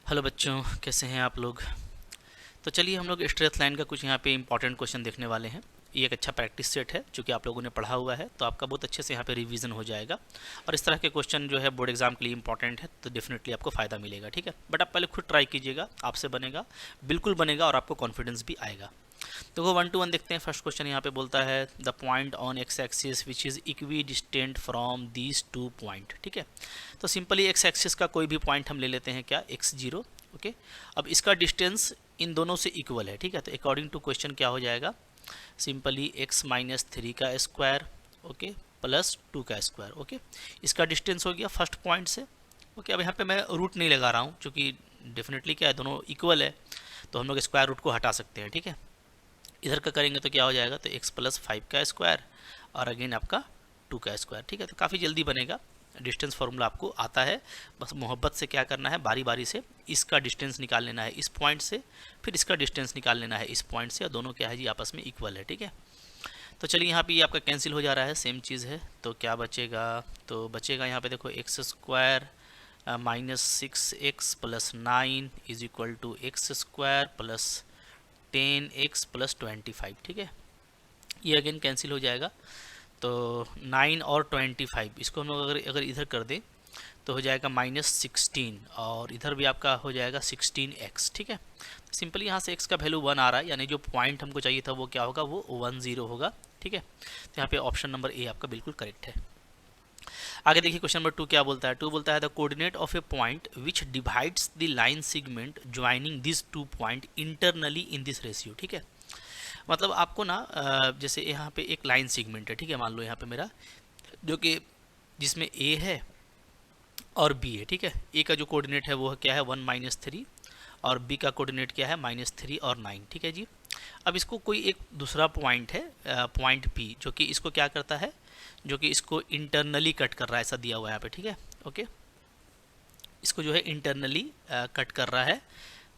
Hello बच्चों, कैसे हैं आप लोग। तो चलिए हम लोग स्ट्रेट लाइन का कुछ यहाँ पे इंपॉर्टेंट क्वेश्चन देखने वाले हैं। ये एक अच्छा प्रैक्टिस सेट है जो कि आप लोगों ने पढ़ा हुआ है, तो आपका बहुत अच्छे से यहाँ पे रिवीजन हो जाएगा। और इस तरह के क्वेश्चन जो है बोर्ड एग्जाम के लिए इंपॉर्टेंट है, तो डेफिनेटली आपको फ़ायदा मिलेगा। ठीक है, बट आप पहले खुद ट्राई कीजिएगा, आपसे बनेगा, बिल्कुल बनेगा और आपको कॉन्फिडेंस भी आएगा। तो वो 1 to 1 देखते हैं। फर्स्ट क्वेश्चन यहाँ पे बोलता है the point on x axis which is equi distant from these 2 point. ठीक है, तो सिंपली एक्स एक्सिस का कोई भी पॉइंट हम ले लेते हैं, क्या x0। ओके, अब इसका डिस्टेंस इन दोनों से इक्वल है। ठीक है, तो अकॉर्डिंग टू क्वेश्चन क्या हो जाएगा, सिंपली x-3 का स्क्वायर, ओके, प्लस 2 का स्क्वायर। ओके, इसका डिस्टेंस हो गया फर्स्ट पॉइंट से। ओके, अब यहाँ पे मैं रूट नहीं लगा रहा हूँ क्योंकि डेफिनेटली क्या है, दोनों इक्वल है, तो हम लोग स्क्वायर रूट को हटा सकते हैं। ठीक है, इधर का करेंगे तो क्या हो जाएगा, तो x+5 का स्क्वायर और अगेन आपका 2 का स्क्वायर। ठीक है, तो काफ़ी जल्दी बनेगा। डिस्टेंस फार्मूला आपको आता है, बस मोहब्बत से क्या करना है, बारी बारी से इसका डिस्टेंस निकाल लेना है इस पॉइंट से, फिर इसका डिस्टेंस निकाल लेना है इस पॉइंट से, और दोनों क्या है जी, आपस में इक्वल है। ठीक है, तो चलिए यहाँ पे ये आपका कैंसिल हो जा रहा है, सेम चीज़ है, तो क्या बचेगा, तो बचेगा यहाँ पे देखो x² -6x + 9 = x² + 10x + 25। ठीक है, ये अगेन कैंसिल हो जाएगा, तो 9 और 25 इसको हम लोग अगर इधर कर दें तो हो जाएगा -16, और इधर भी आपका हो जाएगा 16x। ठीक है, सिंपली यहाँ से x का वैल्यू 1 आ रहा है, यानी जो पॉइंट हमको चाहिए था वो क्या होगा, वो 10 होगा। ठीक है, तो यहाँ पे ऑप्शन नंबर ए आपका बिल्कुल करेक्ट है। आगे देखिए क्वेश्चन नंबर 2 क्या बोलता है। 2 बोलता है the coordinate of A point which divides the line segment joining this 2 point internally in this ratio. ठीक है, मतलब आपको ना जैसे यहाँ पे एक लाइन सेगमेंट है। ठीक है, मान लो यहाँ पे मेरा जो कि जिसमें ए है और बी है। ठीक है, ए का जो कोऑर्डिनेट है वो क्या है, 1 - 3, और बी का कोऑर्डिनेट क्या है, -3 और 9। ठीक है जी, अब इसको कोई एक दूसरा पॉइंट है, पॉइंट पी, जो कि इसको क्या करता है, जो कि इसको इंटरनली कट कर रहा है, ऐसा दिया हुआ है यहाँ पे। ठीक है, ओके, इसको जो है इंटरनली कट कर रहा है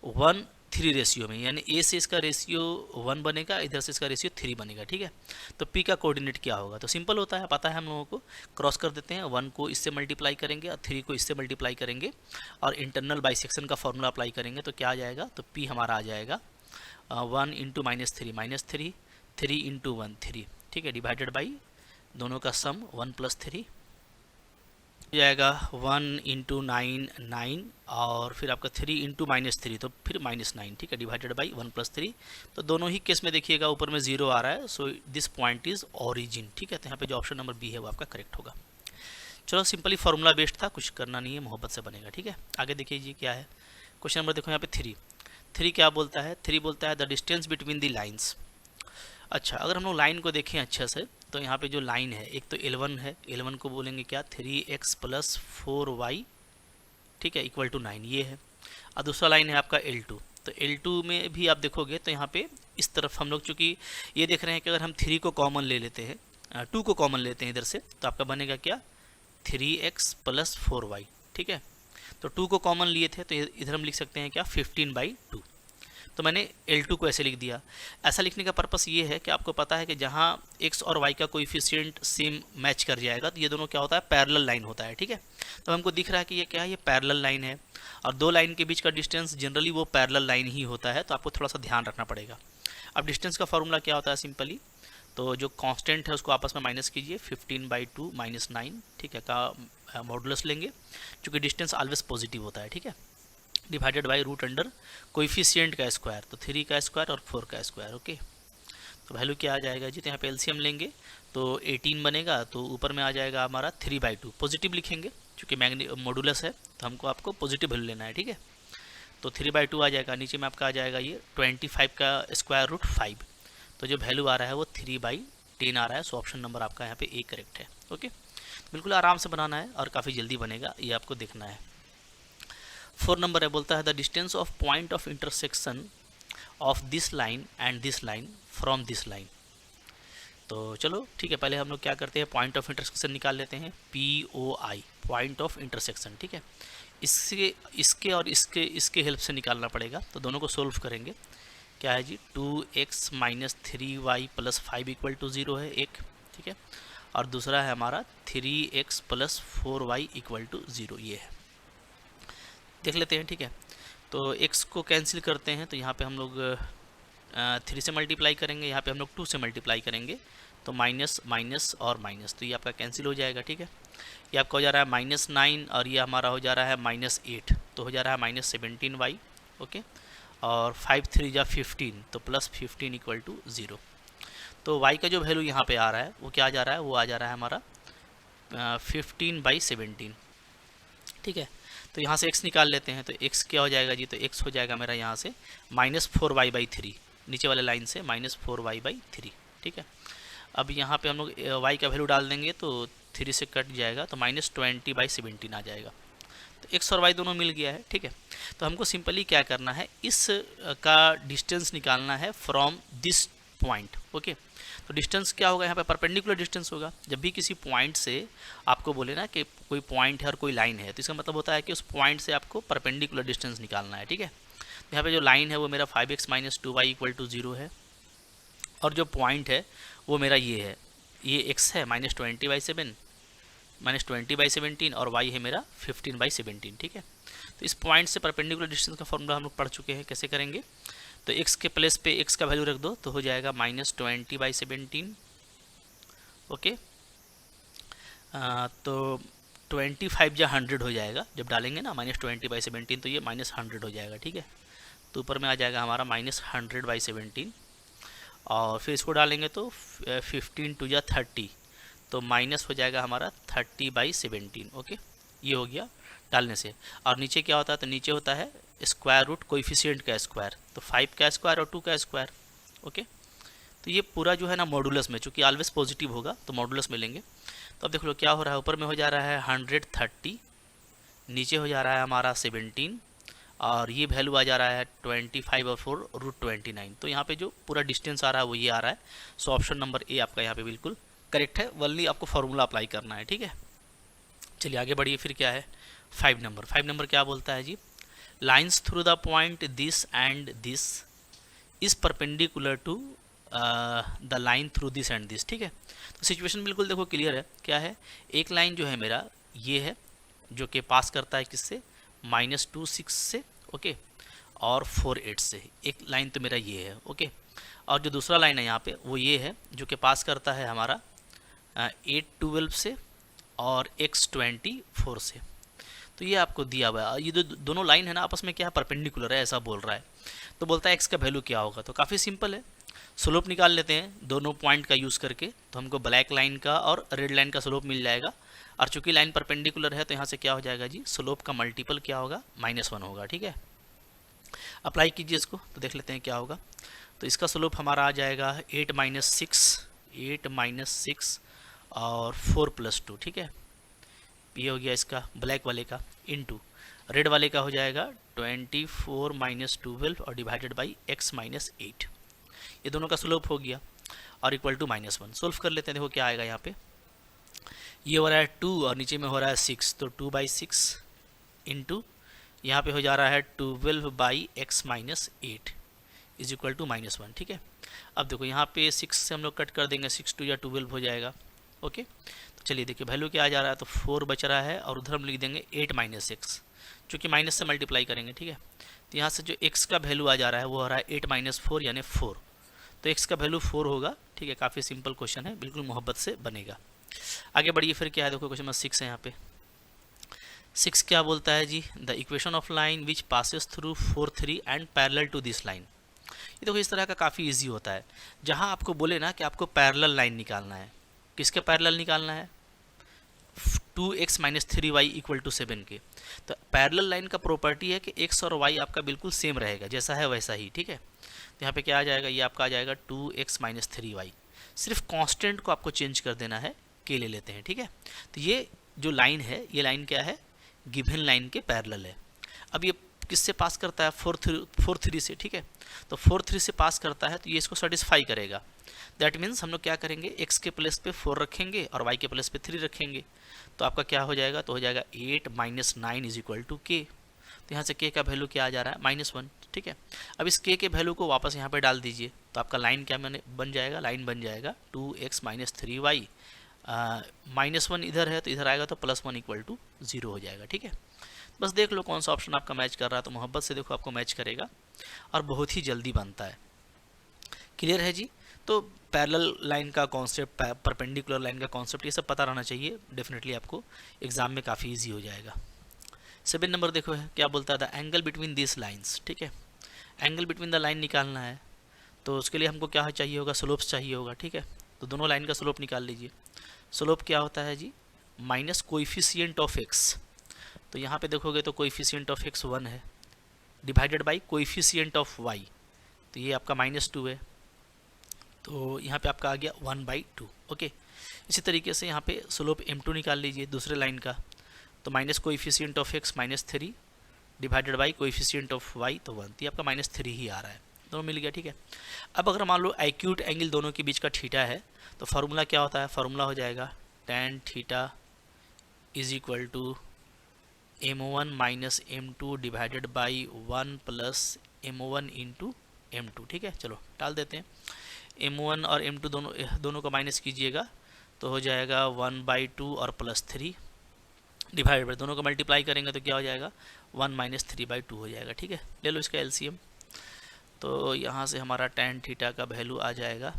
1:3 रेशियो में, यानी ए से इसका रेशियो 1 बनेगा, इधर से इसका रेशियो 3 बनेगा। ठीक है, तो पी का कोऑर्डिनेट क्या होगा, तो सिंपल होता है, पता है हम लोगों को, क्रॉस कर देते हैं, 1 को इससे मल्टीप्लाई करेंगे और 3 को इससे मल्टीप्लाई करेंगे और इंटरनल बाइसेक्शन का फॉर्मूला अप्लाई करेंगे, तो क्या आ जाएगा, तो पी हमारा आ जाएगा 1 × -3 3 × 1 3। ठीक है, डिवाइडेड बाई दोनों का सम 1 + 3 हो जाएगा 1 × 9 9, और फिर आपका 3 × -3 तो फिर -9। ठीक है, डिवाइडेड बाई 1 + 3, तो दोनों ही केस में देखिएगा ऊपर में 0 आ रहा है, so this point is origin. ठीक है, तो यहाँ पे जो ऑप्शन नंबर बी है वो आपका करेक्ट होगा। चलो, सिंपली फॉर्मूला बेस्ड था, कुछ करना नहीं है, मोहब्बत से बनेगा। ठीक है, आगे देखिए जी क्या है क्वेश्चन नंबर, देखो यहाँ पे 3 क्या बोलता है, 3 बोलता है the distance between the lines. अच्छा, अगर हम लोग लाइन को देखें अच्छे से, तो यहाँ पे जो लाइन है, एक तो L1 है, L1 को बोलेंगे क्या, 3x + 4y। ठीक है, = 9, ये है। और दूसरा लाइन है आपका L2, तो L2 में भी आप देखोगे तो यहाँ पे इस तरफ हम लोग चूँकि ये देख रहे हैं कि अगर हम 3 को कॉमन ले लेते हैं, 2 को कॉमन लेते हैं इधर से, तो आपका बनेगा क्या, 3x + 4y। ठीक है, तो 2 को कॉमन लिए थे, तो इधर हम लिख सकते हैं क्या, 15/2। तो मैंने L2 को ऐसे लिख दिया। ऐसा लिखने का पर्पस ये है कि आपको पता है कि जहाँ x और y का कोएफिशिएंट सेम मैच कर जाएगा, तो ये दोनों क्या होता है, पैरेलल लाइन होता है। ठीक है, तो हमको दिख रहा है कि ये क्या है, ये पैरेलल लाइन है, और दो लाइन के बीच का डिस्टेंस जनरली वो पैरेलल लाइन ही होता है, तो आपको थोड़ा सा ध्यान रखना पड़ेगा। अब डिस्टेंस का फॉर्मूला क्या होता है, सिंपली तो जो कांस्टेंट है उसको आपस में माइनस कीजिए, 15/2 - 9। ठीक है, का मॉडुलस लेंगे, क्योंकि डिस्टेंस ऑलवेज पॉजिटिव होता है। ठीक है, डिवाइडेड बाई √ कोएफिशिएंट का स्क्वायर, तो 3 का स्क्वायर और 4 का स्क्वायर। ओके, तो वैल्यू क्या आ जाएगा जी, तो यहाँ पे एलसीएम लेंगे तो 18 बनेगा, तो ऊपर में आ जाएगा हमारा 3/2, पॉजिटिव लिखेंगे क्योंकि मॉडुलस है, तो हमको आपको पॉजिटिव वैल्यू लेना है। ठीक है, तो 3/2 आ जाएगा, नीचे में आपका आ जाएगा ये 25 का √5, तो जो वैल्यू आ रहा है वो 3/10 आ रहा है। सो ऑप्शन नंबर आपका यहाँ पे ए करेक्ट है। ओके, बिल्कुल आराम से बनाना है और काफ़ी जल्दी बनेगा, ये आपको देखना है। 4 नंबर है, बोलता है the distance of point of intersection of this line and this line from this line. तो चलो ठीक है, पहले हम लोग क्या करते हैं, पॉइंट ऑफ इंटरसेक्शन निकाल लेते हैं, POI, पॉइंट ऑफ इंटरसेक्शन। ठीक है, इसके और इसके हेल्प से निकालना पड़ेगा, तो दोनों को सोल्व करेंगे। क्या है जी, 2x - 3y + 5 = 0 है एक। ठीक है, और दूसरा है हमारा 3x + 4y = 0, ये है, देख लेते हैं। ठीक है, तो x को कैंसिल करते हैं, तो यहाँ पे हम लोग 3 से मल्टीप्लाई करेंगे, यहाँ पे हम लोग 2 से मल्टीप्लाई करेंगे, तो माइनस माइनस और माइनस, तो ये आपका कैंसिल हो जाएगा। ठीक है, ये आपका हो जा रहा है -9 और ये हमारा हो जा रहा है -8, तो हो जा रहा है -17y। ओके, और 5 3 जा 15, तो +15 इक्वल टू 0। तो y का जो वैल्यू यहाँ पे आ रहा है वो क्या आ जा रहा है, वो आ जा रहा है हमारा 15/17। ठीक है, तो यहाँ से x निकाल लेते हैं, तो x क्या हो जाएगा जी, तो x हो जाएगा मेरा यहाँ से -4y/3, नीचे वाले लाइन से -4y/3। ठीक है, अब यहाँ पे हम लोग y का वैल्यू डाल देंगे तो 3 से कट जाएगा, तो -20/17 आ जाएगा। तो x और y दोनों मिल गया है। ठीक है, तो हमको सिंपली क्या करना है, इस का डिस्टेंस निकालना है फ्रॉम दिस पॉइंट। ओके, तो डिस्टेंस क्या होगा, यहाँ पे परपेंडिकुलर डिस्टेंस होगा। जब भी किसी पॉइंट से आपको बोले ना कि कोई पॉइंट है और कोई लाइन है, तो इसका मतलब होता है कि उस पॉइंट से आपको परपेंडिकुलर डिस्टेंस निकालना है। ठीक है, यहाँ पे जो लाइन है वो मेरा 5x - 2y = 0 है, और जो पॉइंट है वो मेरा ये है, ये x है -20/7 -20/17, और y है मेरा 15/17। ठीक है, तो इस पॉइंट से परपेंडिकुलर डिस्टेंस का फॉर्मूला हम लोग पढ़ चुके हैं, कैसे करेंगे। तो x के प्लेस पे x का वैल्यू रख दो, तो हो जाएगा -20/17। ओके, तो 25 जा 100 हो जाएगा, जब डालेंगे ना -20/17, तो ये -100 हो जाएगा। ठीक है, तो ऊपर में आ जाएगा हमारा -100/17, और फिर इसको डालेंगे तो 15 2 जा 30, तो माइनस हो जाएगा हमारा 30/17। ओके, ये हो गया डालने से। और नीचे क्या होता है, तो नीचे होता है स्क्वायर रूट कोएफिशिएंट का स्क्वायर, तो 5 का स्क्वायर और 2 का स्क्वायर। ओके, तो ये पूरा जो है ना मॉडुलस में, चूंकि ऑलवेज पॉजिटिव होगा तो मॉडुलस में लेंगे। तो अब देख लो क्या हो रहा है, ऊपर में हो जा रहा है 130, नीचे हो जा रहा है हमारा 17, और ये वैल्यू आ जा रहा है 25 और 4 √29। तो यहाँ पे जो पूरा डिस्टेंस आ रहा है वो ये आ रहा है। सो ऑप्शन नंबर ए आपका यहाँ पे बिल्कुल करेक्ट है, वनली आपको फार्मूला अप्लाई करना है। ठीक है, चलिए आगे बढ़िए। फिर क्या है 5 नंबर। 5 नंबर क्या बोलता है जी, lines through the point this and this is perpendicular to the line through this and this. ठीक है, तो सिचुएशन बिल्कुल देखो क्लियर है। क्या है, एक लाइन जो है मेरा ये है, जो कि पास करता है किससे, -26 से। ओके, और 48 से। एक लाइन तो मेरा ये है। ओके, और जो दूसरा लाइन है यहाँ पे वो ये है, जो कि पास करता है हमारा 812 से और x24 से। तो ये आपको दिया हुआ है, ये जो दोनों लाइन है ना आपस में क्या है, परपेंडिकुलर है, ऐसा बोल रहा है। तो बोलता है x का वैल्यू क्या होगा, तो काफ़ी सिंपल है, स्लोप निकाल लेते हैं दोनों पॉइंट का यूज़ करके। तो हमको ब्लैक लाइन का और रेड लाइन का स्लोप मिल जाएगा, और चूंकि लाइन परपेंडिकुलर है तो यहाँ से क्या हो जाएगा जी, स्लोप का मल्टीपल क्या होगा, -1 होगा। ठीक है, अप्लाई कीजिए इसको, तो देख लेते हैं क्या होगा। तो इसका स्लोप हमारा आ जाएगा 8 - 6 और 4 + 2। ठीक है, ये हो गया इसका ब्लैक वाले का, इनटू रेड वाले का हो जाएगा 24 - 12 और डिवाइडेड बाई x - 8। ये दोनों का स्लोप हो गया, और इक्वल टू -1। सोल्व कर लेते हैं, देखो क्या आएगा यहाँ पे। ये हो रहा है 2 और नीचे में हो रहा है 6, तो 2/6 इंटू यहाँ पे हो जा रहा है 12/x - 8 इज इक्वल टू -1। ठीक है, अब देखो यहाँ पे 6 से हम लोग कट कर देंगे, 6 2 या 12 हो जाएगा। ओके, तो चलिए देखिए वैल्यू क्या आ जा रहा है, तो 4 बच रहा है, और उधर हम लिख देंगे 8 - 6, चूँकि माइनस से मल्टीप्लाई करेंगे। ठीक है, तो यहाँ से जो x का वैल्यू आ जा रहा है वो हो रहा है 8 - 4 यानी 4, तो x का वैल्यू 4 होगा। ठीक है, काफ़ी सिंपल क्वेश्चन है, बिल्कुल मोहब्बत से बनेगा। आगे बढ़िए, फिर क्या है, देखो क्वेश्चन नंबर 6 है यहाँ पे। 6 क्या बोलता है जी, the equation of line which passes through 4 3 and parallel to this line. ये देखो इस तरह का काफ़ी इजी होता है, जहाँ आपको बोले ना कि आपको पैरेलल लाइन निकालना है। किसके पैरेलल निकालना है, 2x - 3y = 7 के। तो पैरेलल लाइन का प्रॉपर्टी है कि x और y आपका बिल्कुल सेम रहेगा, जैसा है वैसा ही। ठीक है, तो यहाँ पे क्या आ जाएगा, ये आपका आ जाएगा 2x - 3y। सिर्फ कांस्टेंट को आपको चेंज कर देना है, के ले लेते हैं। ठीक है, तो ये जो लाइन है, ये लाइन क्या है, गिवन लाइन के पैरेलल है। अब ये किससे पास करता है, 4 3 से। ठीक है, तो 4 3 से पास करता है, तो ये इसको सेटिस्फाई करेगा। दैट मीन्स हम लोग क्या करेंगे, x के प्लेस पे 4 रखेंगे और y के प्लेस पे 3 रखेंगे, तो आपका क्या हो जाएगा, तो हो जाएगा 8 - 9 इज इक्वल टू k। तो यहाँ से k का वैल्यू क्या आ जा रहा है, -1। ठीक है, अब इस k के वैल्यू को वापस यहाँ पे डाल दीजिए, तो आपका लाइन क्या बन जाएगा, लाइन बन जाएगा 2x - 3y, -1 इधर है तो इधर आएगा तो +1 = 0 हो जाएगा। ठीक है, बस देख लो कौन सा ऑप्शन आपका मैच कर रहा है, तो मोहब्बत से देखो आपको मैच करेगा और बहुत ही जल्दी बनता है। क्लियर है जी। तो पैरेलल लाइन का कॉन्सेप्ट, परपेंडिकुलर लाइन का कॉन्सेप्ट, ये सब पता रहना चाहिए, डेफिनेटली आपको एग्जाम में काफ़ी ईजी हो जाएगा। 7 नंबर देखो है क्या बोलता है, the angle between this lines. ठीक है, एंगल बिटवीन द लाइन निकालना है, तो उसके लिए हमको क्या चाहिए होगा, स्लोप्स चाहिए होगा। ठीक है, तो दोनों लाइन का स्लोप निकाल लीजिए। स्लोप क्या होता है जी, माइनस कोएफिशिएंट ऑफ एक्स। तो यहाँ पे देखोगे तो कोएफिशिएंट ऑफ एक्स 1 है, divided by coefficient of y, तो ये आपका -2 है, तो यहाँ पे आपका आ गया 1/2। ओके, इसी तरीके से यहाँ पे स्लोप m2 निकाल लीजिए दूसरे लाइन का, तो minus coefficient of x -3 divided by coefficient of y, तो 1, तो ये आपका -3 ही आ रहा है, दोनों मिल गया। ठीक है, अब अगर मान लो एक्यूट एंगल दोनों के बीच का थीटा है, तो फार्मूला क्या होता है, फार्मूला हो जाएगा tan theta is equal to m1 minus m2 divided by 1 plus m1 into m2। ठीक है, चलो डाल देते हैं, m1 और m2 दोनों को माइनस कीजिएगा, तो हो जाएगा 1/2 और +3 डिवाइड बाई, दोनों को मल्टीप्लाई करेंगे तो क्या हो जाएगा 1 - 3/2 हो जाएगा। ठीक है, ले लो इसका एलसीएम, तो यहाँ से हमारा tan थीटा का वैल्यू आ जाएगा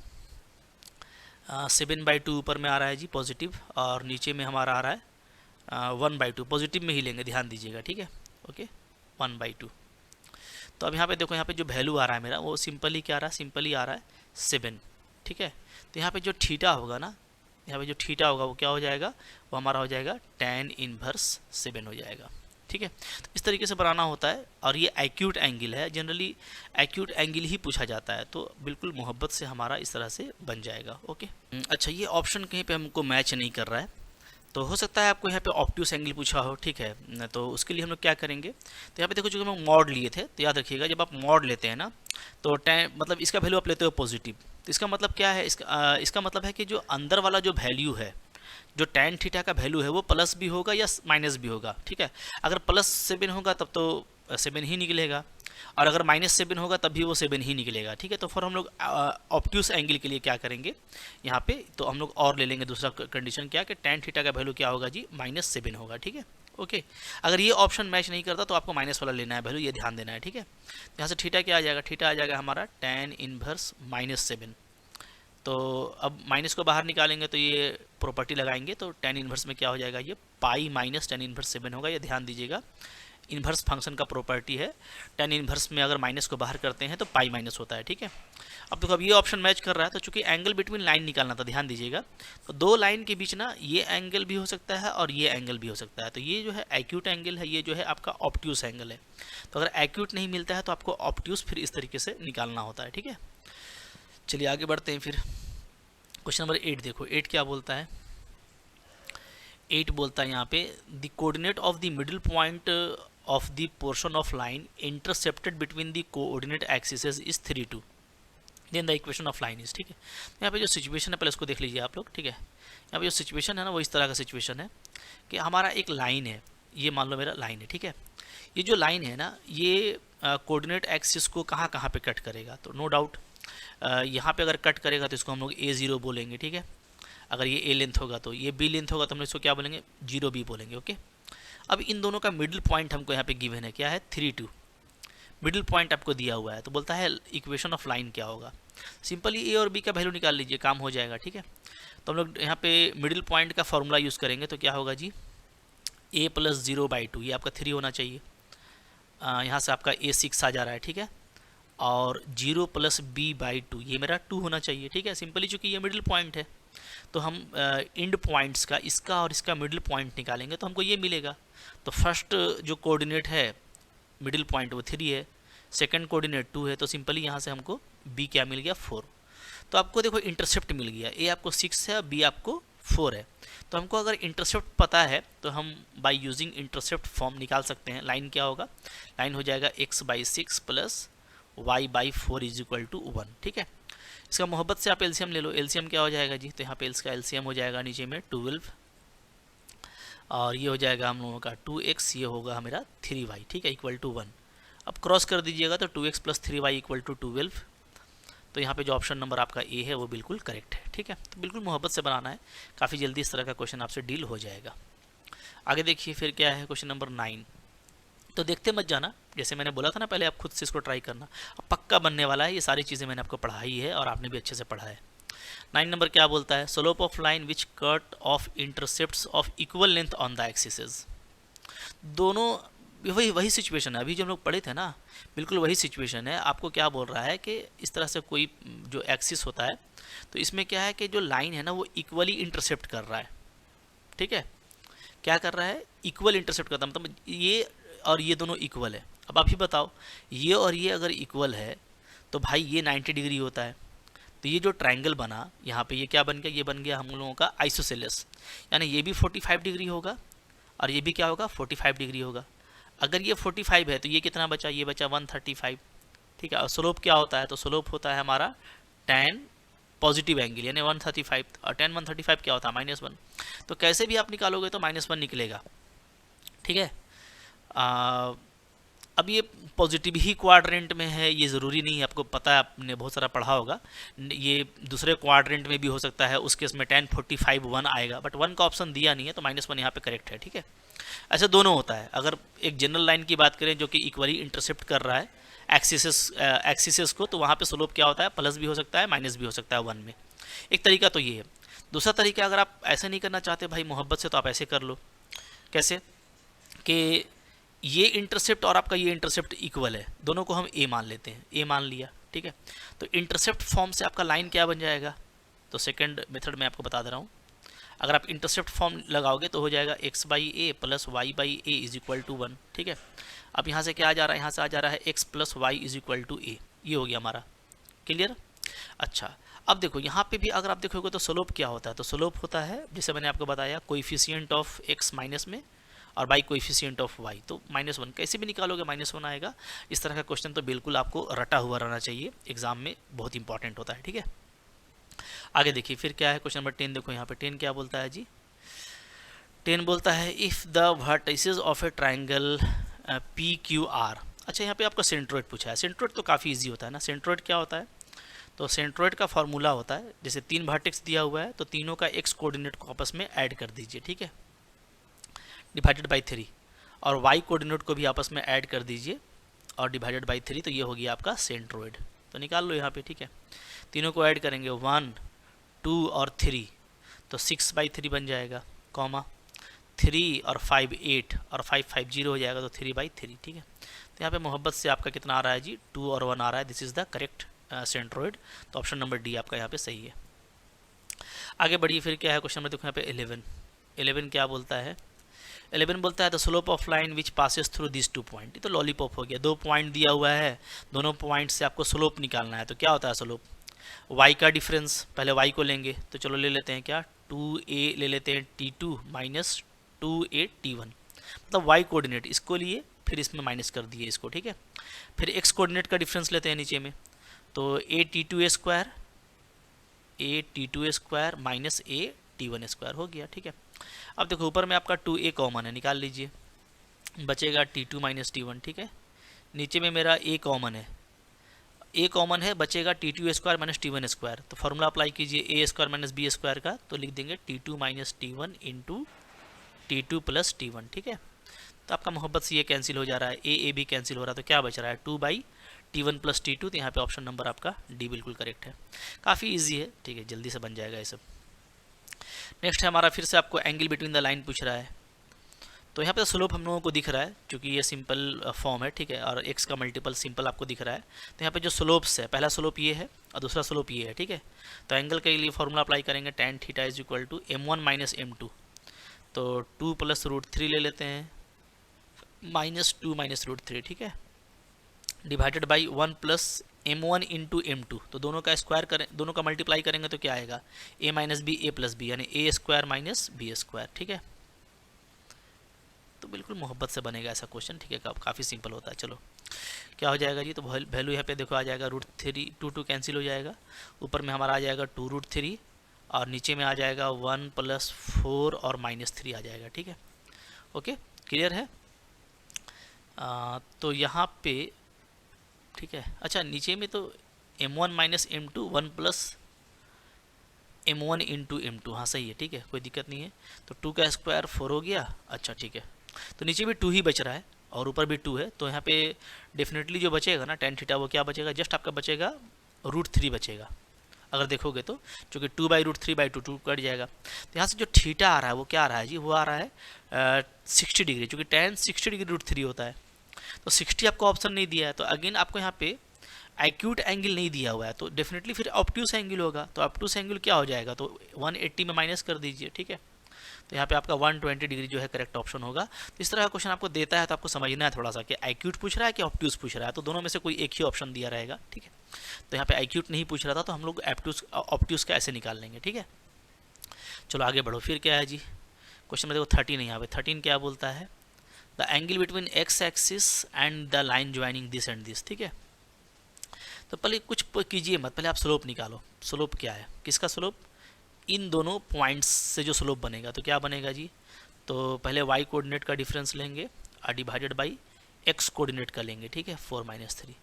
7/2 ऊपर में आ रहा है जी पॉजिटिव, और नीचे में हमारा आ रहा है 1/2, पॉजिटिव में ही लेंगे, ध्यान दीजिएगा। ठीक है, ओके 1/2। तो अब यहाँ पे देखो, यहाँ पे जो वैल्यू आ रहा है मेरा वो सिंपली क्या आ रहा है, सिंपली आ रहा है 7। ठीक है, तो यहाँ पे जो थीटा होगा ना, यहाँ पे जो थीटा होगा वो क्या हो जाएगा, वो हमारा हो जाएगा tan इनवर्स 7 हो जाएगा। ठीक है, तो इस तरीके से बनाना होता है, और ये एक्यूट एंगल है, जनरली एक्यूट एंगल ही पूछा जाता है, तो बिल्कुल मोहब्बत से हमारा इस तरह से बन जाएगा। ओके, अच्छा, ये ऑप्शन कहीं पे हमको मैच नहीं कर रहा है, तो हो सकता है आपको यहाँ पे ऑब्ट्यूस एंगल पूछा हो। ठीक है, तो उसके लिए हम लोग क्या करेंगे, तो यहाँ पे देखो, जो हम मॉड लिए थे, तो याद रखिएगा जब आप मॉड लेते हैं ना, तो tan मतलब इसका वैल्यू आप लेते हो पॉजिटिव, तो इसका मतलब क्या है, इसका मतलब है कि जो अंदर वाला जो वैल्यू है, जो tan थीटा का वैल्यू है, वो प्लस भी होगा या माइनस भी होगा। ठीक है, अगर +7 होगा तब तो 7 ही निकलेगा, और अगर -7 होगा तब भी वो 7 ही निकलेगा। ठीक है, तो फिर हम लोग ऑब्ट्यूस एंगल के लिए क्या करेंगे यहाँ पे, तो हम लोग और ले लेंगे दूसरा कंडीशन, क्या कि tan थीटा का वैल्यू क्या होगा जी, -7 होगा। ठीक है, ओके, अगर ये ऑप्शन मैच नहीं करता तो आपको माइनस वाला लेना है वैल्यू, ये ध्यान देना है। ठीक है, यहाँ से थीटा क्या आ जाएगा, थीटा आ जाएगा हमारा tan इनवर्स -7। तो अब माइनस को बाहर निकालेंगे तो ये प्रॉपर्टी लगाएंगे, तो tan इनवर्स में क्या हो जाएगा, ये पाई माइनस tan इनवर्स 7 होगा। ये ध्यान दीजिएगा, इन्वर्स फंक्शन का प्रॉपर्टी है, tan इन्वर्स में अगर माइनस को बाहर करते हैं तो पाई माइनस होता है। ठीक है, अब देखो, अब ये ऑप्शन मैच कर रहा है, तो चूंकि एंगल बिटवीन लाइन निकालना था, ध्यान दीजिएगा, तो दो लाइन के बीच ना ये एंगल भी हो सकता है और ये एंगल भी हो सकता है, तो ये जो है एक्यूट एंगल है, ये जो है आपका ऑब्ट्यूस एंगल है। तो अगर एक्यूट नहीं मिलता है तो आपको ऑब्ट्यूस फिर इस तरीके से निकालना होता है। ठीक है, चलिए आगे बढ़ते हैं। फिर क्वेश्चन नंबर 8 देखो, 8 क्या बोलता है, 8 बोलता है यहाँ पे, the coordinate of the middle point of the portion of line intercepted between the coordinate axis is 3, 2, then the equation of line is. ठीक है, यहाँ पे जो सिचुएशन है पहले उसको देख लीजिए आप लोग। ठीक है, यहाँ पे जो सिचुएशन है ना, वो इस तरह का सिचुएशन है कि हमारा एक लाइन है, ये मान लो मेरा लाइन है। ठीक है, ये जो लाइन है ना, ये कोऑर्डिनेट एक्सिस को कहाँ कहाँ पे कट करेगा, तो नो डाउट यहाँ पे अगर कट करेगा तो इसको हम लोग A0 बोलेंगे। ठीक है, अगर ये A लेंथ होगा, तो ये B लेंथ होगा, तो हम इसको क्या बोलेंगे, 0B बोलेंगे। ओके, अब इन दोनों का मिडिल पॉइंट हमको यहाँ पे गिवन है, क्या है, 3, 2, मिडिल पॉइंट आपको दिया हुआ है, तो बोलता है इक्वेशन ऑफ लाइन क्या होगा। सिंपली A और B का वैल्यू निकाल लीजिए, काम हो जाएगा। ठीक है, तो हम लोग यहाँ पे मिडिल पॉइंट का फॉर्मूला यूज़ करेंगे, तो क्या होगा जी, A + 0/2, ये आपका 3 होना चाहिए, यहाँ से आपका A 6 आ जा रहा है। ठीक है, और 0 + B/2, ये मेरा 2 होना चाहिए। ठीक है, सिंपली चूँकि ये मिडिल पॉइंट है, तो हम इंड पॉइंट्स का, इसका और इसका मिडिल पॉइंट निकालेंगे तो हमको ये मिलेगा। तो फर्स्ट जो कोऑर्डिनेट है मिडिल पॉइंट वो 3 है, सेकंड कोऑर्डिनेट 2 है, तो सिंपली यहाँ से हमको B क्या मिल गया, 4। तो आपको देखो इंटरसेप्ट मिल गया, A आपको 6 है, B आपको 4 है। तो हमको अगर इंटरसेप्ट पता है तो हम बाय यूजिंग इंटरसेप्ट फॉर्म निकाल सकते हैं। लाइन क्या होगा, लाइन हो जाएगा x/6 + y/4 = 1। ठीक है, इसका मोहब्बत से आप एलसीएम ले लो, एलसीएम क्या हो जाएगा जी, तो यहाँ पे इसका एलसीएम हो जाएगा नीचे में 12, और ये हो जाएगा हम लोगों का 2x, ये होगा मेरा 3y। ठीक है, =1। अब क्रॉस कर दीजिएगा तो 2x + 3y = 12, तो यहाँ पे जो ऑप्शन नंबर आपका ए है वो बिल्कुल करेक्ट है। ठीक है, तो बिल्कुल मोहब्बत से बनाना है, काफ़ी जल्दी इस तरह का क्वेश्चन आपसे डील हो जाएगा। आगे देखिए फिर क्या है, क्वेश्चन नंबर 9। तो देखते मत जाना, जैसे मैंने बोला था ना पहले, आप खुद से इसको ट्राई करना। अब पक्का बनने वाला है, ये सारी चीज़ें मैंने आपको पढ़ाई है और आपने भी अच्छे से पढ़ा है। 9 नंबर क्या बोलता है, slope of line which cut off intercepts of equal length on the axis. दोनों वही वही सिचुएशन है, अभी जो हम लोग पढ़े थे ना, बिल्कुल वही सिचुएशन है। आपको क्या बोल रहा है कि इस तरह से कोई जो एक्सिस होता है, तो इसमें क्या है कि जो लाइन है ना वो इक्वली इंटरसेप्ट कर रहा है, ठीक है। क्या कर रहा है, इक्वल इंटरसेप्ट करता है, मतलब ये और ये दोनों इक्वल है। अब आप ही बताओ, ये और ये अगर इक्वल है तो भाई ये 90 डिग्री होता है। तो ये जो ट्रायंगल बना यहाँ पे, ये क्या बन गया, ये बन गया हम लोगों का आइसोसेलेस, यानी ये भी 45 डिग्री होगा और ये भी क्या होगा, 45 डिग्री होगा। अगर ये 45 है तो ये कितना बचा, ये बचा 135, ठीक है। और स्लोप क्या होता है, तो स्लोप होता है हमारा tan पॉजिटिव एंगल यानी 135, और tan 135 क्या होता है, -1। तो कैसे भी आप निकालोगे तो -1 निकलेगा, ठीक है। अब ये पॉजिटिव ही क्वाड्रेंट में है ये ज़रूरी नहीं है, आपको पता है, आपने बहुत सारा पढ़ा होगा। ये दूसरे क्वाड्रेंट में भी हो सकता है, उस केस में tan 45 1 आएगा, बट 1 का ऑप्शन दिया नहीं है तो -1 यहाँ पे करेक्ट है, ठीक है। ऐसे दोनों होता है। अगर एक जनरल लाइन की बात करें जो कि इक्वली इंटरसेप्ट कर रहा है एक्सिस को, तो वहाँ पे स्लोप क्या होता है, प्लस भी हो सकता है माइनस भी हो सकता है 1 में। एक तरीका तो ये है। दूसरा तरीका, अगर आप ऐसे नहीं करना चाहते भाई मोहब्बत से, तो आप ऐसे कर लो। कैसे कि ये इंटरसेप्ट और आपका ये इंटरसेप्ट इक्वल है, दोनों को हम ए मान लेते हैं, ए मान लिया, ठीक है। तो इंटरसेप्ट फॉर्म से आपका लाइन क्या बन जाएगा, तो सेकंड मेथड में आपको बता दे रहा हूँ। अगर आप इंटरसेप्ट फॉर्म लगाओगे तो हो जाएगा x/a plus y/a is equal to 1, ठीक है। अब यहाँ से क्या आ जा रहा है, यहाँ से आ जा रहा है x plus y is equal to a, ये हो गया हमारा, क्लियर। अच्छा, अब देखो यहाँ पे भी अगर आप देखोगे तो स्लोप क्या होता है, तो स्लोप होता है जैसे मैंने आपको बताया कोएफिशिएंट ऑफ x माइनस में और बाई कोएफिशिएंट ऑफ y, तो -1 कैसे भी निकालोगे -1 आएगा। इस तरह का क्वेश्चन तो बिल्कुल आपको रटा हुआ रहना चाहिए, एग्जाम में बहुत इंपॉर्टेंट होता है, ठीक है। आगे देखिए फिर क्या है, क्वेश्चन नंबर 10 देखो यहाँ पे 10 क्या बोलता है जी, 10 बोलता है if the vertices of A triangle PQR। अच्छा, यहाँ पे आपका सेंट्रोइड पूछा है। सेंट्रोइड तो काफ़ी इजी होता है ना। सेंट्रोइड क्या होता है, तो सेंट्रोइड का फॉर्मूला होता है, जैसे 3 वर्टेक्स दिया हुआ है तो तीनों का x कोऑर्डिनेट को आपस में ऐड कर दीजिए, ठीक है, डिवाइडेड बाई 3, और y कोऑर्डिनेट को भी आपस में ऐड कर दीजिए और डिवाइडेड बाई 3, तो ये हो गया आपका सेंट्रोइड। तो निकाल लो यहाँ पे, ठीक है। तीनों को ऐड करेंगे 1 2 और 3, तो 6/3 बन जाएगा, कॉमा 3 और 5 8 और 5 5 0 हो जाएगा, तो 3/3, ठीक है। तो यहाँ पे मोहब्बत से आपका कितना आ रहा है जी, 2 और 1 आ रहा है। This is the correct centroid, तो ऑप्शन नंबर डी आपका यहाँ पे सही है। आगे बढ़िए, फिर क्या है क्वेश्चन नंबर देखो यहाँ पे 11 क्या बोलता है, 11 बोलता है the slope of line which passes through this 2 point. ये तो लॉलीपॉप हो गया, 2 पॉइंट दिया हुआ है, दोनों पॉइंट से आपको स्लोप निकालना है। तो क्या होता है स्लोप, y का डिफरेंस, पहले y को लेंगे, तो चलो ले लेते हैं क्या, 2a ले लेते हैं t2 माइनस 2a t1, मतलब y कोऑर्डिनेट इसको लिए, फिर इसमें माइनस कर दिए इसको, ठीक है। फिर x कोऑर्डिनेट का डिफरेंस लेते हैं नीचे में, तो a t2a square minus a t1 square हो गया, ठीक है। अब देखो ऊपर में आपका 2a कॉमन है, निकाल लीजिए, बचेगा t2 माइनस t1, ठीक है। नीचे में मेरा a कॉमन है, a कॉमन है, बचेगा t2 square minus t1 square. तो फॉर्मूला अप्लाई कीजिए a square minus b square का, तो लिख देंगे t2 minus t1 into t2 plus t1, ठीक है। तो आपका मोहब्बत से ये कैंसिल हो जा रहा है, a भी कैंसिल हो रहा है, तो क्या बच रहा है 2/t1 प्लस t2। तो यहाँ पे ऑप्शन नंबर आपका डी बिल्कुल करेक्ट है। काफ़ी इजी है, ठीक है, जल्दी से बन जाएगा ये सब। नेक्स्ट है हमारा, फिर से आपको एंगल बिटवीन द लाइन पूछ रहा है। तो यहाँ पे स्लोप हम लोगों को दिख रहा है, क्योंकि ये सिंपल फॉर्म है, ठीक है, और x का मल्टीपल सिंपल आपको दिख रहा है। तो यहाँ पे जो स्लोप्स है, पहला स्लोप ये है और दूसरा स्लोप ये है, ठीक है। तो एंगल के लिए फॉर्मूला अप्लाई करेंगे, tan theta is equal to m1 minus m2, तो 2 प्लस √3 ले लेते हैं, -2 माइनस √3, ठीक है, divided by 1 plus m1 into m2, तो दोनों का स्क्वायर करें, दोनों का मल्टीप्लाई करेंगे तो क्या आएगा, a minus b a plus b, यानी a square minus b square, ठीक है। तो बिल्कुल मोहब्बत से बनेगा ऐसा क्वेश्चन, ठीक है, काफ़ी सिंपल होता है। चलो क्या हो जाएगा जी, तो वैल्यू यहाँ पे देखो आ जाएगा √3, 2 कैंसिल हो जाएगा, ऊपर में हमारा आ जाएगा 2√3 और नीचे में आ जाएगा 1 प्लस 4 और -3 आ जाएगा, ठीक है। ओके, क्लियर है। तो यहाँ पे ठीक है। अच्छा, नीचे में तो m1 minus m2 1 plus m1 into m2, हाँ सही है, ठीक है, कोई दिक्कत नहीं है। तो 2 का स्क्वायर 4 हो गया। अच्छा ठीक है, तो नीचे भी 2 ही बच रहा है, और ऊपर भी 2 है, तो यहाँ पे डेफिनेटली जो बचेगा ना tan थीटा वो क्या बचेगा, जस्ट आपका बचेगा √3 बचेगा अगर देखोगे तो, क्योंकि 2/√3/2 2 कट जाएगा। तो यहाँ से जो थीटा आ रहा है वो क्या आ रहा है जी, वो आ रहा है 60 डिग्री, क्योंकि tan 60 डिग्री √3 होता है। तो 60 आपको ऑप्शन नहीं दिया है, तो अगेन आपको यहाँ पे एक्यूट एंगल नहीं दिया हुआ है, तो डेफिनेटली फिर ऑब्ट्यूस एंगल होगा। तो ऑब्ट्यूस एंगल क्या हो जाएगा, तो 180 में माइनस कर दीजिए, ठीक है। तो यहाँ पे आपका 120 डिग्री जो है करेक्ट ऑप्शन होगा। तो इस तरह का क्वेश्चन आपको देता है तो आपको समझना है थोड़ा सा कि एक्यूट पूछ रहा है कि ऑब्ट्यूस पूछ रहा है, तो दोनों में से कोई एक ही ऑप्शन दिया रहेगा, ठीक है। तो यहाँ पे एक्यूट नहीं पूछ रहा था, तो हम लोग ऑब्ट्यूस का ऐसे निकाल लेंगे, ठीक है। चलो आगे बढ़ो, फिर क्या है जी, क्वेश्चन में देखो 13 यहाँ पे 13 क्या बोलता है, the angle between x axis and the line joining this and this, ठीक है। तो पहले कुछ कीजिए मत, पहले आप स्लोप निकालो। स्लोप क्या है, किसका स्लोप, इन दोनों पॉइंट्स से जो स्लोप बनेगा, तो क्या बनेगा जी, तो पहले y कोऑर्डिनेट का डिफरेंस लेंगे और डिवाइडेड बाई x कोऑर्डिनेट का लेंगे, ठीक है, 4 - 3।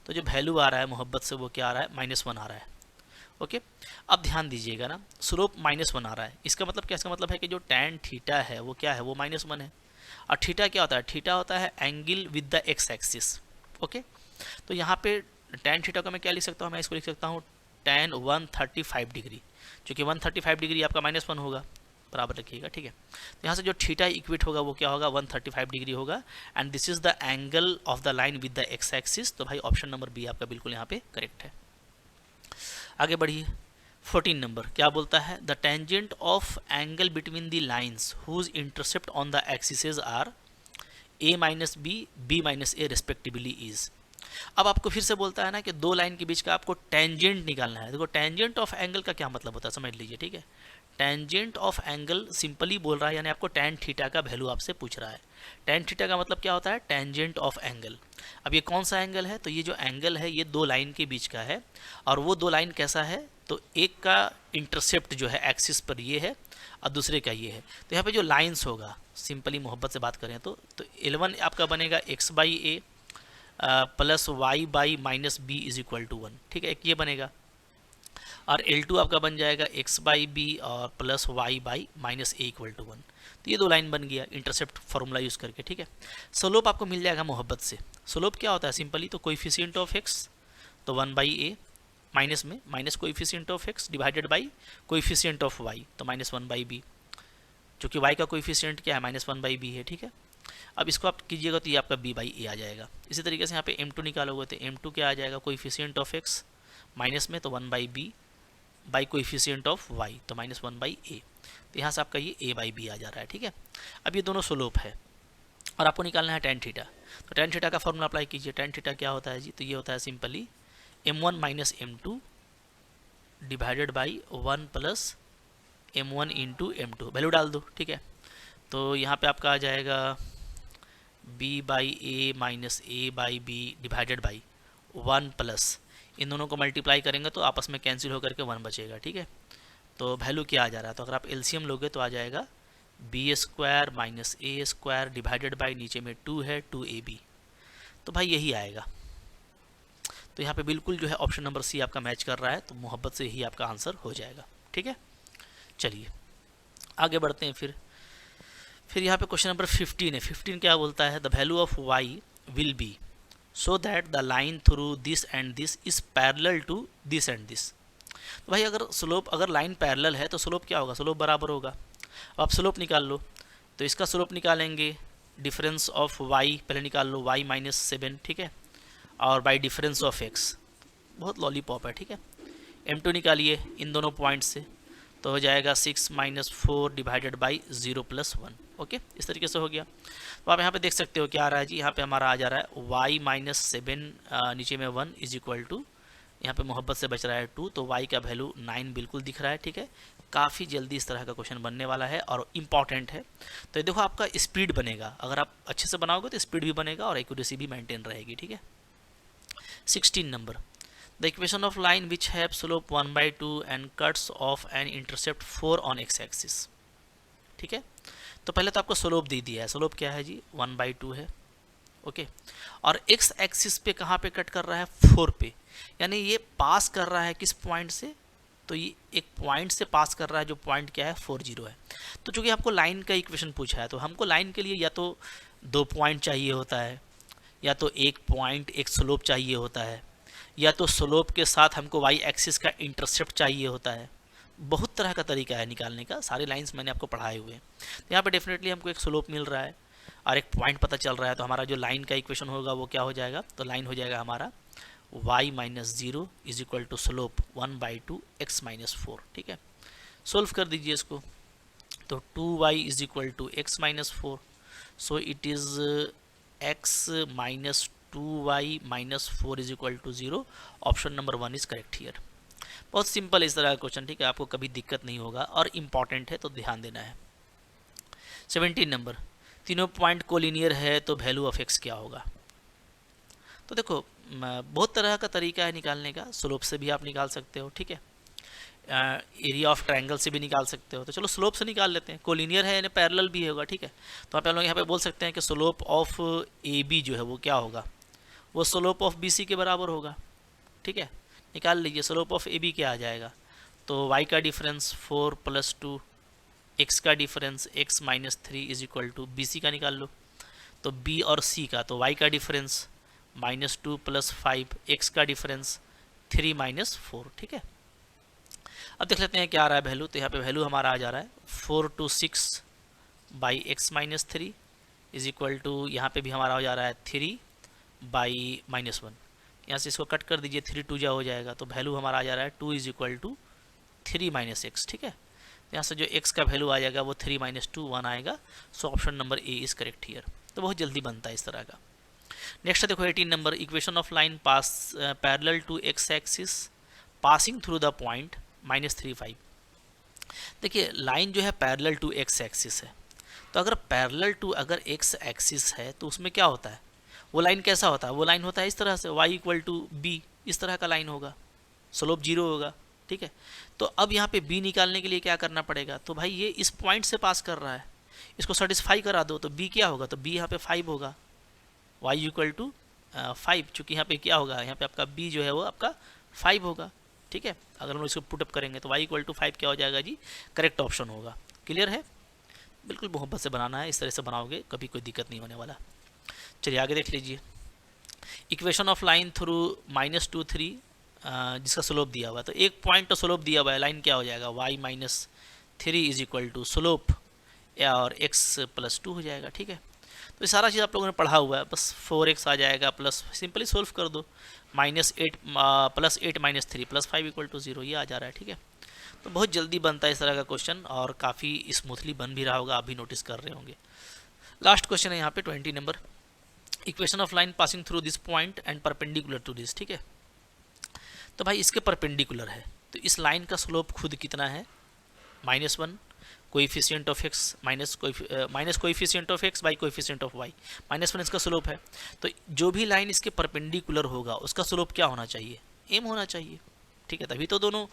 तो जो वैल्यू आ रहा है मोहब्बत से वो क्या आ रहा है, -1 आ रहा है, ओके। अब ध्यान दीजिएगा ना, स्लोप -1 आ रहा है, इसका मतलब क्या, इसका मतलब है कि जो tan थीटा है वो क्या है, वो -1 है। और थीटा क्या होता है, थीटा होता है angle with the x axis, okay. तो यहाँ पे tan थीटा को मैं क्या लिख सकता हूँ, मैं इसको लिख सकता हूँ tan 135 डिग्री, क्योंकि 135 डिग्री आपका -1 होगा, बराबर रखिएगा, ठीक है। तो यहाँ से जो थीटा इक्वेट होगा वो क्या होगा, 135 डिग्री होगा, and this is the angle of the line with the x axis. तो भाई ऑप्शन नंबर बी आपका बिल्कुल यहाँ पे करेक्ट है। आगे बढ़िए, 14 नंबर क्या बोलता है, the tangent of angle between the lines whose intercept on the axes are a - b, b - a respectively is. अब आपको फिर से बोलता है ना कि दो लाइन के बीच का आपको टेंजेंट निकालना है। देखो टेंजेंट ऑफ एंगल का क्या मतलब होता है समझ लीजिए, ठीक है। टेंजेंट ऑफ एंगल सिंपली बोल रहा है, यानी आपको tan थीटा का वैल्यू आपसे पूछ रहा है। tan थीटा का मतलब क्या होता है, टेंजेंट ऑफ एंगल। अब ये कौन सा एंगल है, तो ये जो एंगल है ये दो लाइन के बीच का है, और वो दो लाइन कैसा है, तो एक का इंटरसेप्ट जो है एक्सिस पर ये है और दूसरे का ये है। तो यहाँ पे जो लाइन्स होगा, सिंपली मोहब्बत से बात करें तो L1 आपका बनेगा x/a plus y/-b is equal to 1, ठीक है, एक ये बनेगा। और L2 आपका बन जाएगा x/b और प्लस y/-a इक्वल टू 1। तो ये दो लाइन बन गया इंटरसेप्ट फार्मूला यूज़ करके, ठीक है। स्लोप आपको मिल जाएगा मोहब्बत से। स्लोप क्या होता है, सिंपली तो कोएफिशिएंट ऑफ x, तो 1/a माइनस में minus coefficient of x divided by coefficient of y, तो -1/b, जो कि y का कोएफिशिएंट क्या है, -1/b है, ठीक है। अब इसको आप कीजिएगा तो ये आपका b/a आ जाएगा। इसी तरीके से यहाँ पे m2 निकालोगे तो m2 क्या आ जाएगा, कोएफिशिएंट ऑफ x माइनस में, तो 1/b by coefficient of y, तो -1/a। तो यहाँ से आपका ये a/b आ जा रहा है, ठीक है। अब ये दोनों स्लोप है और आपको निकालना है tan थीटा। तो tan थीटा का फॉर्मूला अप्लाई कीजिए। tan थीटा क्या होता है जी, तो ये होता है simply m1 - m2 divided by 1 plus m1 into m2, value डाल दो, ठीक है। तो यहाँ पे आपका आ जाएगा b/a minus a/b divided by 1 plus, इन दोनों को मल्टीप्लाई करेंगे तो आपस में कैंसिल होकर के 1 बचेगा, ठीक है। तो वैल्यू क्या आ जा रहा है, तो अगर आप एलसीएम लोगे तो आ जाएगा b² minus a² divided by, नीचे में 2 है 2ab, तो भाई यही आएगा। तो यहाँ पे बिल्कुल जो है ऑप्शन नंबर सी आपका मैच कर रहा है, तो मोहब्बत से ही आपका आंसर हो जाएगा, ठीक है। चलिए आगे बढ़ते हैं। फिर यहाँ पे क्वेश्चन नंबर 15 है। 15 क्या बोलता है, the value of y will be so that the line through this and this is parallel to this and this. तो भाई अगर स्लोप, अगर लाइन पैरेलल है तो स्लोप क्या होगा, स्लोप बराबर होगा। अब आप स्लोप निकाल लो, तो इसका स्लोप निकालेंगे डिफरेंस ऑफ y, पहले निकाल लो y -7, ठीक है, और बाई डिफरेंस ऑफ x, बहुत लॉलीपॉप है, ठीक है। m2 निकालिए इन दोनों पॉइंट से, तो हो जाएगा 6 - 4 डिवाइडेड बाई 0 + 1, ओके, इस तरीके से हो गया। तो आप यहाँ पे देख सकते हो क्या आ रहा है जी, यहाँ पे हमारा आ जा रहा है y -7 नीचे में 1 इज इक्वल टू, यहाँ पे मोहब्बत से बच रहा है 2, तो y का वैल्यू 9 बिल्कुल दिख रहा है, ठीक है। काफ़ी जल्दी इस तरह का क्वेश्चन बनने वाला है और इम्पॉर्टेंट है। तो ये देखो आपका स्पीड बनेगा, अगर आप अच्छे से बनाओगे तो स्पीड भी बनेगा और एक्यूरेसी भी मेंटेन रहेगी, ठीक है। 16 number, the equation of line which have slope 1/2 and cuts off an intercept 4 on x axis, ठीक है। तो पहले तो आपको स्लोप दे दिया है, स्लोप क्या है जी 1/2 है, ओके। और x एक्सिस पे कहाँ पे कट कर रहा है, 4 पे, यानी ये पास कर रहा है किस पॉइंट से, तो ये एक पॉइंट से पास कर रहा है, जो पॉइंट क्या है 40 है। तो चूंकि आपको लाइन का इक्वेशन पूछा है, तो हमको लाइन के लिए या तो 2 पॉइंट चाहिए होता है, या तो एक पॉइंट एक स्लोप चाहिए होता है, या तो स्लोप के साथ हमको वाई एक्सिस का इंटरसेप्ट चाहिए होता है। बहुत तरह का तरीका है निकालने का, सारे लाइंस मैंने आपको पढ़ाए हुए हैं। तो यहाँ पे डेफिनेटली हमको एक स्लोप मिल रहा है और एक पॉइंट पता चल रहा है, तो हमारा जो लाइन का इक्वेशन होगा वो क्या हो जाएगा, तो लाइन हो जाएगा हमारा y minus 0 is equal to slope 1/2 x minus 4। ठीक है, सोल्व कर दीजिए इसको, तो 2y is equal to x minus 4, so it is x minus 2y minus 4 is equal to 0। Option number 1 is correct here. बहुत सिंपल इस तरह का क्वेश्चन, ठीक है, आपको कभी दिक्कत नहीं होगा और इम्पॉर्टेंट है तो ध्यान देना है। 17 नंबर, तीनों पॉइंट कोलिनियर है तो वैल्यू ऑफ x क्या होगा। तो देखो बहुत तरह का तरीका है निकालने का, स्लोप से भी आप निकाल सकते हो, ठीक है, एरिया ऑफ ट्रायंगल से भी निकाल सकते हो। तो चलो स्लोप से निकाल लेते हैं, कोलिनियर है यानी पैरेलल भी होगा, ठीक है। तो आप लोग यहाँ पे बोल सकते हैं कि स्लोप ऑफ ए बी जो है वो क्या होगा, वो स्लोप ऑफ बी सी के बराबर होगा। ठीक है, निकाल लीजिए स्लोप ऑफ ए बी क्या आ जाएगा, तो y का डिफरेंस 4 + 2, x का difference x minus 3 is equal to b c का निकाल लो, तो b और c का, तो y का डिफरेंस -2 + 5, x का डिफरेंस 3 - 4। ठीक है, अब देख लेते हैं क्या आ रहा है वैल्यू। तो यहाँ पे वैल्यू हमारा आ जा रहा है 4 to 6 by x minus 3 is equal to, यहाँ पे भी हमारा हो जा रहा है 3 बाई -1। यहाँ से इसको कट कर दीजिए, 3 2 जा हो जाएगा, तो वैल्यू हमारा आ जा रहा है 2 इज इक्वल टू 3 - x। ठीक है, यहाँ से जो x का वैल्यू आ जाएगा वो 3 - 2 1 आएगा। So option number A is correct here. तो बहुत जल्दी बनता है इस तरह का। नेक्स्ट देखो 18 number, equation of line pass parallel to x axis passing through the point -3 5। देखिए लाइन जो है पैरेलल टू x एक्सिस है, तो अगर पैरेलल टू अगर x एक्सिस है तो उसमें क्या होता है, वो लाइन कैसा होता है, वो लाइन होता है इस तरह से y इक्वल टू बी, इस तरह का लाइन होगा, स्लोप 0 होगा। ठीक है, तो अब यहाँ पे b निकालने के लिए क्या करना पड़ेगा, तो भाई ये इस पॉइंट से पास कर रहा है, इसको सेटिस्फाई करा दो, तो b क्या होगा, तो b यहाँ पे 5 होगा, y इक्वल टू 5, चूँकि यहाँ पे क्या होगा, यहाँ पे आपका b जो है वो आपका 5 होगा। ठीक है, अगर हम इसको पुटअप करेंगे तो y इक्वल टू 5 क्या हो जाएगा जी, करेक्ट ऑप्शन होगा। क्लियर है, बिल्कुल मोहब्बत से बनाना है, इस तरह से बनाओगे कभी कोई दिक्कत नहीं होने वाला। चलिए आगे देख लीजिए, इक्वेशन ऑफ लाइन थ्रू -2 3 जिसका स्लोप दिया हुआ है, तो एक पॉइंट तो स्लोप दिया हुआ है, लाइन क्या हो जाएगा y minus 3 is equal to slope और x + 2 हो जाएगा। ठीक है, तो ये सारा चीज़ आप लोगों ने पढ़ा हुआ है, बस 4x आ जाएगा प्लस, सिंपली सोल्व कर दो, -8 + 8 - 3 + 5 इक्वल टू 0, ये आ जा रहा है। ठीक है, तो बहुत जल्दी बनता है इस तरह का क्वेश्चन और काफ़ी स्मूथली बन भी रहा होगा, आप भी नोटिस कर रहे होंगे। लास्ट क्वेश्चन है यहाँ पे 20 number, equation of line passing through this point and perpendicular to this. ठीक है, तो भाई इसके परपेंडिकुलर है, तो इस लाइन का स्लोप खुद कितना है, -1 coefficient of x minus coefficient of x by coefficient of y, -1 इसका स्लोप है। तो जो भी लाइन इसके परपेंडिकुलर होगा उसका स्लोप क्या होना चाहिए, m होना चाहिए। ठीक है, तभी तो दोनों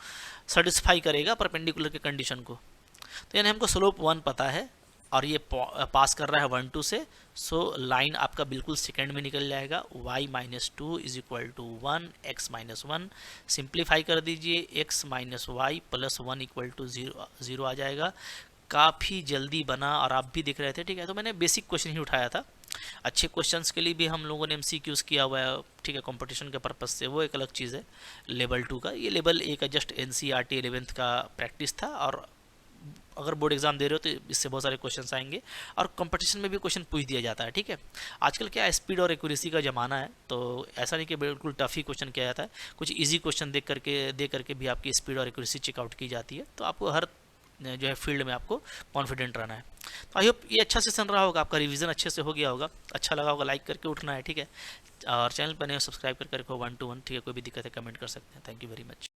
सेटिस्फाई करेगा परपेंडिकुलर के कंडीशन को। तो यानी हमको स्लोप 1 पता है और ये पास कर रहा है 1 2 से, सो लाइन आपका बिल्कुल सेकंड में निकल जाएगा, y - 2 is equal to 1 x - 1, simplify कर दीजिए, x - y + 1 इक्वल टू 0 आ जाएगा। काफ़ी जल्दी बना और आप भी दिख रहे थे। ठीक है, तो मैंने बेसिक क्वेश्चन ही उठाया था, अच्छे क्वेश्चंस के लिए भी हम लोगों ने MCQs किया हुआ है। ठीक है, कंपटीशन के पर्पज़ से वो एक अलग चीज़ है। लेवल 2 का, ये लेवल 1 का जस्ट NCERT 11th का प्रैक्टिस था, और अगर बोर्ड एग्जाम दे रहे हो तो इससे बहुत सारे क्वेश्चंस आएंगे और कंपटीशन में भी क्वेश्चन पूछ दिया जाता है। ठीक है, आजकल क्या स्पीड और एक्यूरेसी का ज़माना है, तो ऐसा नहीं कि बिल्कुल टफ ही क्वेश्चन किया जाता है, कुछ इजी क्वेश्चन दे करके भी आपकी स्पीड और एक्यूरेसी चेकआउट की जाती है। तो आपको हर जो है फील्ड में आपको कॉन्फिडेंट रहना है। तो आई होप ये अच्छा सेशन रहा होगा, आपका रिवीजन अच्छे से हो गया होगा, अच्छा लगा होगा, लाइक करके उठना है। ठीक है, और चैनल पर नए सब्सक्राइब करके रखो 1 to 1। ठीक है, कोई भी दिक्कत है कमेंट कर सकते हैं। Thank you very much.